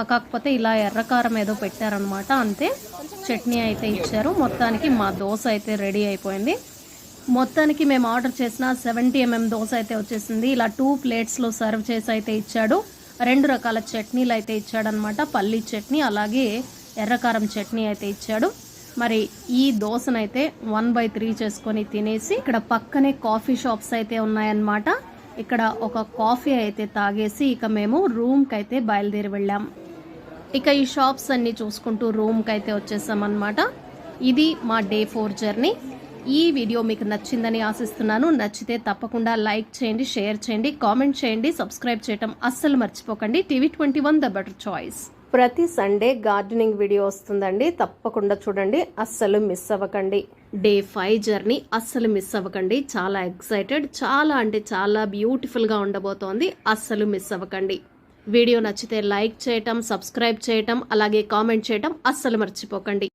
కాకపోతే ఇలా ఎర్రకారం ఏదో పెట్టారనమాట, అంతే. చట్నీ అయితే ఇచ్చారు. మొత్తానికి మా దోశ అయితే రెడీ అయిపోయింది. మొత్తానికి మేము ఆర్డర్ చేసిన 70 mm దోశ అయితే వచ్చేసింది. ఇలా 2 ప్లేట్స్లో సర్వ్ చేసి అయితే ఇచ్చాడు. 2 రకాల చట్నీలు అయితే ఇచ్చాడనమాట. పల్లీ చట్నీ అలాగే ఎర్రకారం చట్నీ అయితే ఇచ్చాడు. మరి ఈ దోశనైతే 1/3 చేసుకొని తినేసి ఇక్కడ పక్కనే కాఫీ షాప్స్ అయితే ఉన్నాయన్నమాట. ఇక్కడ ఒక కాఫీ అయితే తాగేసి ఇక మేము రూమ్కి అయితే బయలుదేరి వెళ్ళాం. ఇక ఈ షాప్స్ అన్ని చూసుకుంటూ రూమ్కి అయితే వచ్చేసామన్నమాట. ఇది మా డే 4 జర్నీ. ఈ వీడియో మీకు నచ్చిందని ఆశిస్తున్నాను. నచ్చితే తప్పకుండా లైక్ చేయండి, షేర్ చేయండి, కామెంట్ చేయండి, సబ్స్క్రైబ్ చేయటం అస్సలు మర్చిపోకండి. TV21 the better choice. ప్రతి సండే గార్డెనింగ్ వీడియో వస్తుందండి, తప్పకుండా చూడండి, అస్సలు మిస్ అవ్వకండి. డే 5 జర్నీ అస్సలు మిస్ అవ్వకండి. చాలా ఎక్సైటెడ్, చాలా అంటే చాలా బ్యూటిఫుల్గా ఉండబోతోంది. అస్సలు మిస్ అవ్వకండి. వీడియో నచ్చితే లైక్ చేయటం, సబ్స్క్రైబ్ చేయటం, అలాగే కామెంట్ చేయటం అస్సలు మర్చిపోకండి.